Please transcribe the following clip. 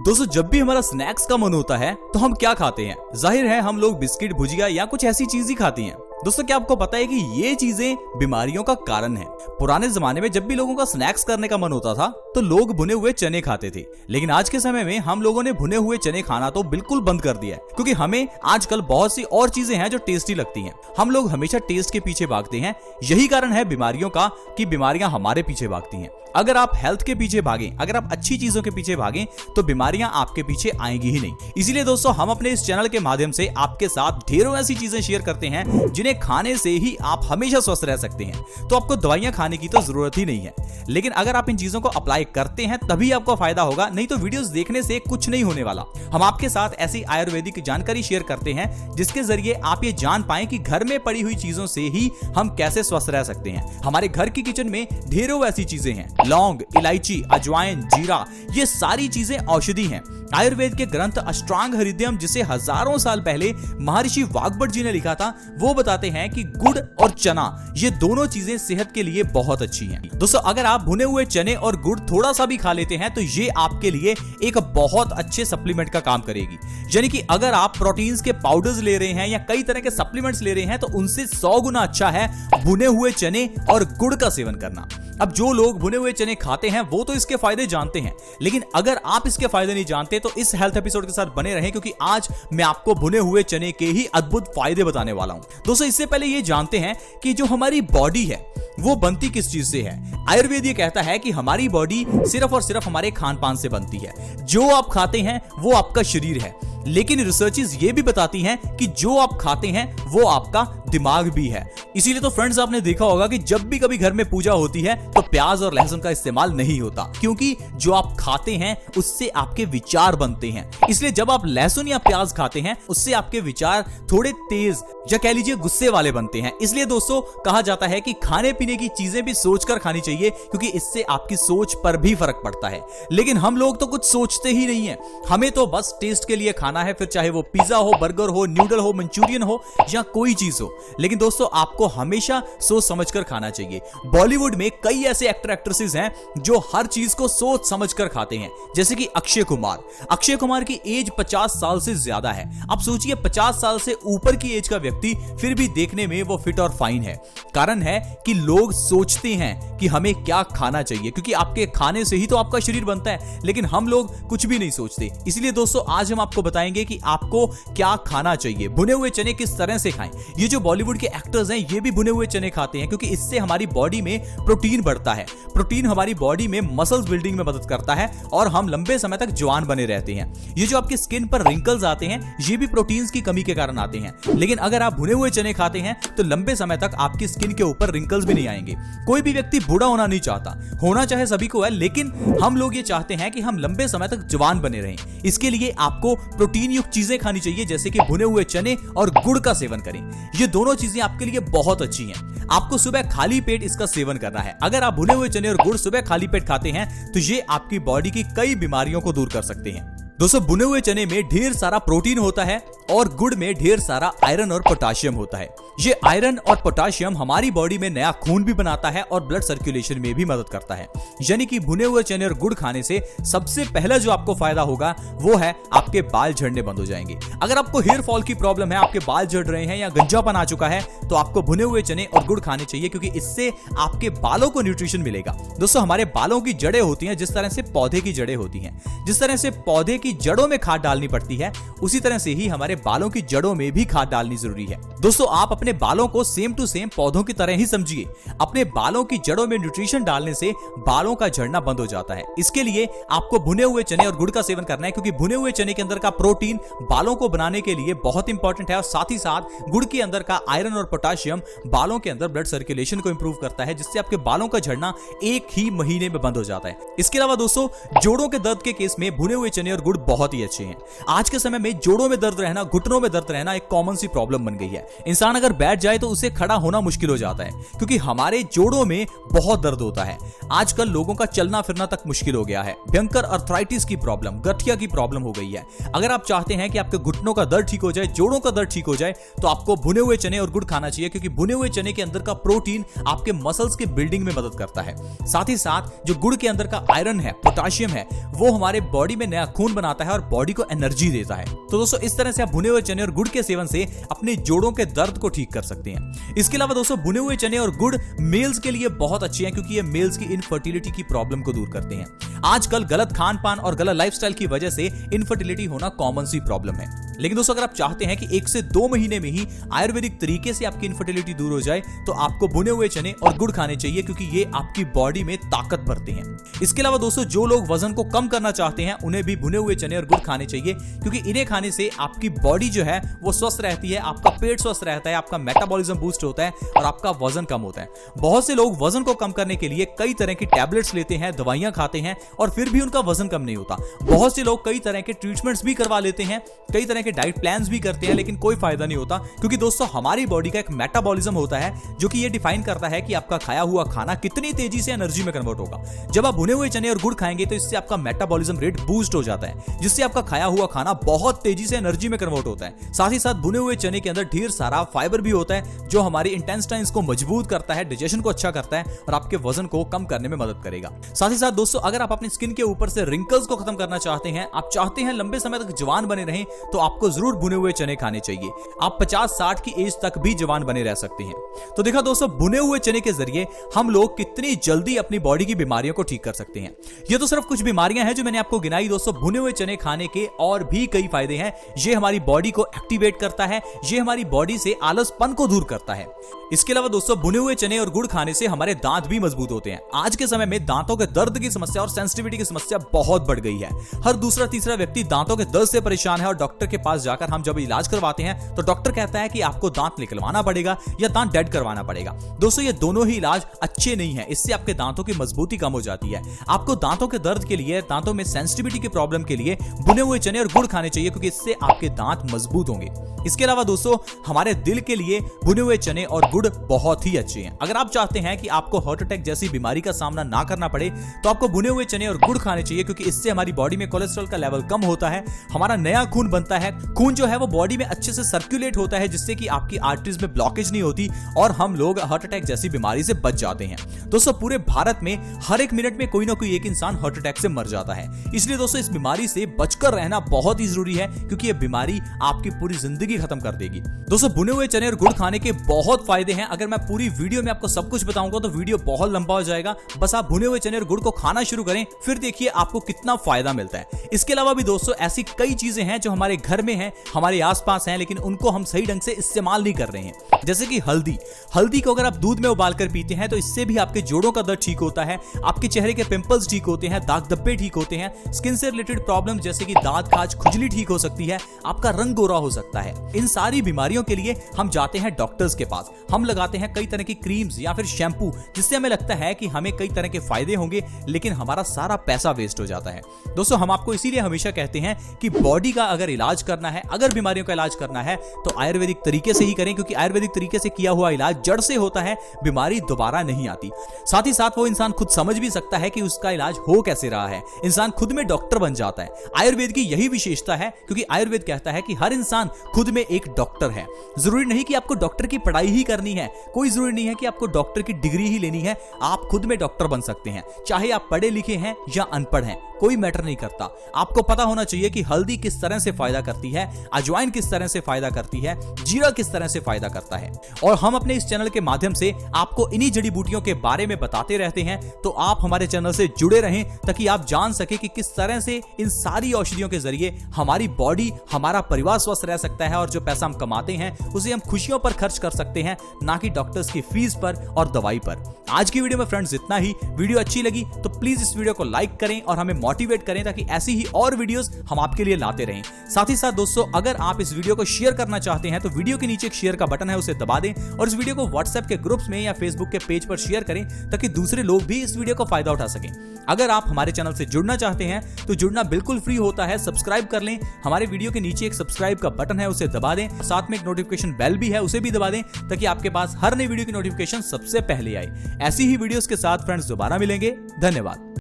दोस्तों जब भी हमारा स्नैक्स का मन होता है तो हम क्या खाते हैं? जाहिर है हम लोग बिस्किट, भुजिया या कुछ ऐसी चीज ही खाती हैं। दोस्तों क्या आपको पता है कि ये चीजें बीमारियों का कारण है? पुराने जमाने में जब भी लोगों का स्नैक्स करने का मन होता था तो लोग भुने हुए चने खाते थे, लेकिन आज के समय में हम लोगों ने भुने हुए चने खाना तो बिल्कुल बंद कर दिया है, क्योंकि हमें आजकल बहुत सी और चीजें हैं जो टेस्टी लगती हैं। हम लोग हमेशा टेस्ट के पीछे भागते हैं, यही कारण है बीमारियों का कि बीमारियां हमारे पीछे भागती हैं। अगर आप हेल्थ के पीछे भागें, अगर आप अच्छी चीजों के पीछे भागें तो बीमारियां आपके पीछे आएंगी ही नहीं। इसीलिए दोस्तों हम अपने इस चैनल के माध्यम से आपके साथ ढेरों ऐसी चीजें शेयर करते हैं जिन्हें खाने से ही आप हमेशा स्वस्थ रह सकते हैं। तो आपको दवाइयां खाने की तो जरूरत ही नहीं है, लेकिन अगर आप इन चीजों को अप्लाई करते हैं तभी आपको फायदा होगा, नहीं तो वीडियोस देखने से कुछ नहीं होने वाला। हम आपके साथ ऐसी आयुर्वेदिक जानकारी शेयर करते हैं जिसके जरिए आप ये जान पाएं कि घर में पड़ी हुई चीजों से ही हम कैसे स्वस्थ रह सकते हैं। हमारे घर की किचन में ढेरों ऐसी चीजें हैं, लौंग, इलायची, अजवाइन, जीरा, ये सारी चीजें औषधि हैं। आयुर्वेद के ग्रंथ अष्टांग हृदयम, जिसे हजारों साल पहले महर्षि वाग्भट जी ने लिखा था, वो बताते हैं कि गुड़ और चना ये दोनों चीजें सेहत के लिए बहुत अच्छी हैं। दोस्तों अगर आप भुने हुए चने और गुड़ थोड़ा सा भी खा लेते हैं तो ये आपके लिए एक बहुत अच्छे सप्लीमेंट का काम करेगी। यानी कि अगर आप प्रोटीन्स के पाउडर्स ले रहे हैं या कई तरह के सप्लीमेंट्स ले रहे हैं तो उनसे 100 गुना अच्छा है भुने हुए चने और गुड़ का सेवन करना। अब जो लोग भुने हुए चने खाते हैं वो तो इसके फायदे जानते हैं, लेकिन अगर आप इसके फायदे नहीं जानते तो इस हेल्थ एपिसोड के साथ बने रहें, क्योंकि आज मैं आपको भुने हुए चने के ही अद्भुत फायदे बताने वाला हूं। दोस्तों इससे पहले ये जानते हैं कि जो हमारी बॉडी है वो बनती किस चीज से है। आयुर्वेद ये कहता है कि हमारी बॉडी सिर्फ और सिर्फ हमारे खान पान से बनती है। जो आप खाते हैं वो आपका शरीर है, लेकिन रिसर्चेस ये भी बताती हैं कि जो आप खाते हैं वो आपका दिमाग भी है। इसीलिए तो फ्रेंड्स आपने देखा होगा कि जब भी कभी घर में पूजा होती है तो प्याज और लहसुन का इस्तेमाल नहीं होता, क्योंकि जो आप खाते हैं उससे आपके विचार बनते हैं। इसलिए जब आप लहसुन या प्याज खाते हैं उससे आपके विचार थोड़े तेज या कह लीजिए गुस्से वाले बनते हैं। इसलिए दोस्तों कहा जाता है कि खाने पीने की चीजें भी सोचकर खानी चाहिए, क्योंकि इससे आपकी सोच पर भी फर्क पड़ता है। लेकिन हम लोग तो कुछ सोचते ही नहीं है, हमें तो बस टेस्ट के लिए खाना है, फिर चाहे वो पिज्जा हो, बर्गर हो, न्यूडल हो, मंचूरियन हो या कोई चीज हो। लेकिन दोस्तों आपको हमेशा सोच समझकर खाना चाहिए। बॉलीवुड में कई ऐसे एक्टर एक्ट्रेसेस हैं जो हर चीज को सोच समझकर खाते हैं, जैसे कि अक्षय कुमार। अक्षय कुमार की एज 50 साल से ज्यादा है। अब सोचिए 50 साल से ऊपर की एज का व्यक्ति फिर भी देखने में वो फिट और फाइन है। कारण है कि लोग सोचते हैं कि हमें क्या खाना चाहिए, क्योंकि आपके खाने से ही तो आपका शरीर बनता है, लेकिन हम लोग कुछ भी नहीं सोचते। इसलिए दोस्तों आज हम आपको बताएंगे कि आपको क्या खाना चाहिए। भुने हुए चने किस तरह से खाएं। ये जो बॉलीवुड के एक्टर्स हैं ये भी भुने हुए चने खाते हैं, क्योंकि इससे हमारी बॉडी में प्रोटीन बढ़ता है। प्रोटीन हमारी बॉडी में मसल्स बिल्डिंग में मदद करता है और हम लंबे समय तक जवान बने रहते हैं। ये जो आपकी स्किन पर रिंकल्स आते हैं ये भी प्रोटीन्स की कमी के कारण आते हैं, लेकिन अगर आप भुने हुए चने खाते हैं तो लंबे समय तक आपकी स्किन के ऊपर रिंकल्स भी नहीं आएंगे। कोई भी व्यक्ति बूढ़ा होना नहीं चाहता, होना चाहे सभी को है, लेकिन हम लोग ये चाहते हैं कि हम लंबे समय तक जवान बने रहें। इसके लिए आपको प्रोटीन युक्त चीजें खानी चाहिए, जैसे कि भुने हुए चने और गुड़ का सेवन करें। ये दोनों चीजें आपके लिए बहुत अच्छी हैं। आपको सुबह खाली पेट इसका सेवन करना है। अगर आप भुने हुए चने और गुड़ सुबह खाली पेट खाते हैं तो ये आपकी बॉडी की कई बीमारियों को दूर कर सकते हैं। दोस्तों भुने हुए चने में ढेर सारा प्रोटीन होता है और गुड़ में ढेर सारा आयरन और पोटाशियम होता है। ये आयरन और पोटाशियम हमारी बॉडी में नया खून भी बनाता है और ब्लड सर्कुलेशन में भी मदद करता है। यानी कि भुने हुए चने और गुड़ खाने से सबसे पहला जो आपको फायदा होगा वो है आपके बाल झड़ने बंद हो जाएंगे। अगर आपको हेयर फॉल की प्रॉब्लम है, आपके बाल झड़ रहे हैं या गंजापन आ चुका है, तो आपको भुने हुए चने और गुड़ खाने चाहिए, क्योंकि इससे आपके बालों को न्यूट्रिशन मिलेगा। दोस्तों हमारे बालों की जड़ें होती हैं जिस तरह से पौधे की जड़ें होती हैं। जिस तरह से पौधे की जड़ों में खाद डालनी पड़ती है, उसी तरह से ही हमारे बालों की जड़ों में भी खाद डालनी जरूरी है। दोस्तों आप अपने बालों को सेम टू सेम पौधों की तरह ही समझिए। अपने बालों की जड़ों में न्यूट्रिशन डालने से बालों का झड़ना बंद हो जाता है। इसके लिए आपको भुने हुए चने और गुड़ का सेवन करना है, क्योंकि भुने हुए चने के अंदर का प्रोटीन बालों को बनाने के लिए बहुत इंपॉर्टेंट है, और साथ ही साथ गुड़ के अंदर का आयरन और पोटाशियम बालों के अंदर ब्लड सर्कुलेशन को इंप्रूव करता है, जिससे आपके बालों का झड़ना एक ही महीने में बंद हो जाता है। इसके अलावा दोस्तों जोड़ों के दर्द के केस में भुने हुए चने और गुड़ बहुत ही अच्छे हैं। आज के समय में जोड़ों में दर्द रहना, घुटनों में दर्द रहना एक कॉमन सी प्रॉब्लम बन गई है। इंसान अगर बैठ जाए तो उसे खड़ा होना मुश्किल हो जाता है, क्योंकि हमारे जोड़ों में बहुत दर्द होता है। आजकल लोगों का चलना फिरना तक मुश्किल हो गया है। भयंकर अर्थराइटिस की प्रॉब्लम, गठिया की प्रॉब्लम हो गई है। अगर आप चाहते हैं कि आपके घुटनों का दर्द ठीक हो जाए, जोड़ों का दर्द ठीक हो जाए, तो आपको भुने हुए चने और गुड़ खाना चाहिए, क्योंकि भुने हुए चने के अंदर का प्रोटीन आपके मसल्स के बिल्डिंग में मदद करता है। साथ ही साथ जो गुड़ के अंदर का आयरन है, पोटाशियम है, वो हमारे बॉडी में नया खून बनाता है और बॉडी को एनर्जी देता है। तो दोस्तों इस तरह से आप भुने हुए चने और गुड़ के सेवन से अपने जोड़ों के दर्द को ठीक कर सकते हैं। इसके अलावा दोस्तों भुने हुए चने और गुड़ मेल्स के लिए बहुत अच्छे हैं, क्योंकि ये मेल्स की इनफर्टिलिटी की प्रॉब्लम को दूर करते हैं। आजकल गलत खान पान और गलत लाइफस्टाइल की वजह से इनफर्टिलिटी होना कॉमन सी प्रॉब्लम है। लेकिन दोस्तों अगर आप चाहते हैं कि 1 से 2 महीने में ही आयुर्वेदिक तरीके से आपकी इनफर्टिलिटी दूर हो जाए, तो आपको भुने हुए चने और गुड़ खाने चाहिए, क्योंकि ये आपकी बॉडी में ताकत भरते हैं। इसके अलावा दोस्तों जो लोग वजन को कम करना चाहते हैं उन्हें भी भुने हुए चने और गुड़ खाने चाहिए, क्योंकि इन्हें खाने से आपकी बॉडी जो है वो स्वस्थ रहती है, आपका पेट स्वस्थ रहता है, आपका मेटाबॉलिज्म बूस्ट होता है और आपका वजन कम होता है। बहुत से लोग वजन को कम करने के लिए कई तरह की टैबलेट्स लेते हैं, दवाइयां खाते हैं और फिर भी उनका वजन कम नहीं होता। बहुत से लोग कई तरह के ट्रीटमेंट्स भी करवा लेते हैं, कई तरह के डाइट प्लान्स भी करते हैं, लेकिन कोई फायदा नहीं होता, क्योंकि दोस्तों हमारी बॉडी का एक मेटाबॉलिज्म होता है जो कि ये डिफाइन करता है कि आपका खाया हुआ खाना कितनी तेजी से एनर्जी में कन्वर्ट होगा। जब आप भुने हुए चने और गुड़ खाएंगे तो इससे आपका मेटाबॉलिज्म रेट बूस्ट हो जाता है, जिससे आपका खाया हुआ खाना बहुत तेजी से एनर्जी में कन्वर्ट होता है। साथ ही साथ भुने हुए चने के अंदर ढेर सारा फाइबर भी होता है, जो हमारे इंटेस्टाइन्स को मजबूत करता है, डाइजेशन को अच्छा करता है और आपके वजन को कम करने में मदद करेगा। साथ ही साथ दोस्तों अगर आप अपनी स्किन के ऊपर से रिंकल्स को खत्म करना चाहते हैं, आप चाहते हैं लंबे समय तक जवान बने रहें, तो आपको जरूर भुने हुए चने खाने चाहिए। आप 50-60 की एज तक भी जवान बने रह सकते हैं। तो देखा दोस्तों भुने हुए चने के जरिए हम लोग कितनी जल्दी अपनी बॉडी की बीमारियों को ठीक कर सकते हैं। ये तो सिर्फ कुछ बीमारियां हैं जो मैंने आपको गिनाई। दोस्तों भुने हुए चने खाने के और भी कई फायदे हैं। ये हमारी बॉडी को एक्टिवेट करता है, ये हमारी बॉडी से आलसपन को दूर करता है। इसके अलावा दोस्तों भुने हुए चने और गुड़ खाने से हमारे दांत भी मजबूत होते हैं। आज के समय में दांतों के दर्द की समस्या और सेंसिटिविटी की समस्या बहुत बढ़ गई है। हर दूसरा तीसरा व्यक्ति दांतों के दर्द से परेशान है और डॉक्टर के पास जाकर हम जब इलाज करवाते हैं तो डॉक्टर कहता है कि आपको दांत निकलवाना पड़ेगा या दांत डेड करवाना पड़ेगा। दोस्तों ये दोनों ही इलाज अच्छे नहीं है, इससे आपके दांतों की मजबूती कम हो जाती है। आपको दांतों के दर्द के लिए, दांतों में सेंसिटिविटी की प्रॉब्लम के लिए भुने हुए चने और गुड़ खाने चाहिए, क्योंकि इससे आपके दांत मजबूत होंगे। इसके अलावा दोस्तों हमारे दिल के लिए भुने हुए चने और गुड़ बहुत ही अच्छे हैं। अगर आप चाहते हैं कि आपको हार्ट अटैक जैसी बीमारी का सामना ना करना पड़े, तो आपको भुने हुए चने और गुड़ खाने चाहिए, क्योंकि इससे हमारी बॉडी में कोलेस्ट्रॉल का लेवल कम होता है, हमारा नया खून बनता है, खून जो है वो बॉडी में अच्छे से सर्कुलेट होता है, जिससे कि आपकी आर्टरीज में ब्लॉकेज नहीं होती और हम लोग हार्ट अटैक जैसी बीमारी से बच जाते हैं। दोस्तों पूरे भारत में हर एक मिनट में कोई ना कोई एक इंसान हार्ट अटैक से मर जाता है, इसलिए दोस्तों इस बीमारी से बचकर रहना बहुत ही जरूरी है, क्योंकि यह बीमारी आपकी पूरी जिंदगी खत्म कर देगी। दोस्तों भुने हुए चने और गुड़ खाने के बहुत फायदे हैं। अगर मैं पूरी वीडियो में आपको सब कुछ बताऊंगा तो वीडियो बहुत लंबा हो जाएगा। बस आप भुने हुए चने और गुड़ को खाना शुरू करें, फिर देखिए आपको कितना फायदा मिलता है। इसके अलावा भी दोस्तों ऐसी कई चीजें हैं जो हमारे घर में हैं, हमारे आसपास हैं, लेकिन उनको हम सही ढंग से इस्तेमाल नहीं कर रहे हैं। जैसे कि हल्दी को अगर आप दूध में उबालकर पीते हैं तो इससे भी आपके जोड़ों का दर्द ठीक होता है, आपके चेहरे के पिंपल्स ठीक होते हैं, दाग धब्बे ठीक होते हैं, स्किन से रिलेटेड प्रॉब्लम जैसे कि दांत खाज खुजली ठीक हो सकती है, आपका रंग गोरा हो सकता है। इन सारी बीमारियों के लिए हम जाते हैं डॉक्टर्स के पास, हम लगाते हैं कई तरह की क्रीम्स या फिर शैम्पू, जिससे हमें लगता है कि हमें कई तरह के फायदे होंगे, लेकिन हमारा सारा पैसा वेस्ट हो जाता है। दोस्तों हम आपको इसीलिए हमेशा कहते हैं कि बॉडी का अगर इलाज करना है, अगर बीमारियों का इलाज करना है तो आयुर्वेदिक तरीके से ही करें, क्योंकि आयुर्वेदिक तरीके से किया हुआ इलाज जड़ से होता है, बीमारी दोबारा नहीं आती। साथ ही साथ वो इंसान खुद समझ भी सकता है कि उसका इलाज हो कैसे रहा है, इंसान खुद में डॉक्टर बन जाता है। आयुर्वेद की यही विशेषता है, क्योंकि आयुर्वेद कहता है कि हर इंसान खुद में एक डॉक्टर है। जरूरी नहीं कि आपको डॉक्टर की पढ़ाई ही करनी है, कोई जरूरी नहीं है कि आपको डॉक्टर की डिग्री ही लेनी है, आप खुद में डॉक्टर बन सकते हैं। चाहे आप पढ़े लिखे हैं या अनपढ़ हैं, कोई मैटर नहीं करता। आपको पता होना चाहिए कि हल्दी किस तरह से फायदा करती है, अजवाइन किस तरह से फायदा करती है, जीरा किस तरह से फायदा करता है। और हम अपने इस चैनल के माध्यम से आपको इन्हीं जड़ी बूटियों के बारे में बताते रहते हैं, तो आप हमारे चैनल से जुड़े रहें ताकि आप जान सके कि किस तरह से इन सारी औषधियों के जरिए हमारी बॉडी, हमारा परिवार स्वस्थ रह सकता है और जो पैसा हम कमाते हैं उसे हम खुशियों पर खर्च कर सकते हैं, ना कि डॉक्टर्स की फीस पर और दवाई पर। आज की वीडियो में फ्रेंड्स इतना ही। वीडियो अच्छी लगी तो प्लीज इस वीडियो को लाइक करें और हमें मोटिवेट करें, ताकि ऐसी ही और वीडियोस हम आपके लिए लाते रहें। साथ ही साथ दोस्तों अगर आप इस वीडियो को शेयर करना चाहते हैं तो वीडियो के नीचे एक शेयर का बटन है, उसे दबा दें और इस वीडियो को व्हाट्सएप के ग्रुप्स में या फेसबुक के पेज पर शेयर करें, ताकि दूसरे लोग भी इस वीडियो का फायदा उठा सकें। अगर आप हमारे चैनल से जुड़ना चाहते हैं तो जुड़ना बिल्कुल फ्री होता है, सब्सक्राइब कर लें। हमारे वीडियो के नीचे एक सब्सक्राइब का बटन है, उसे दबा दें। साथ में एक नोटिफिकेशन बेल भी है, उसे भी दबा दें, ताकि आपके पास हर नई वीडियो की नोटिफिकेशन सबसे पहले आए। ऐसी ही वीडियोस के साथ फ्रेंड्स दोबारा मिलेंगे। धन्यवाद।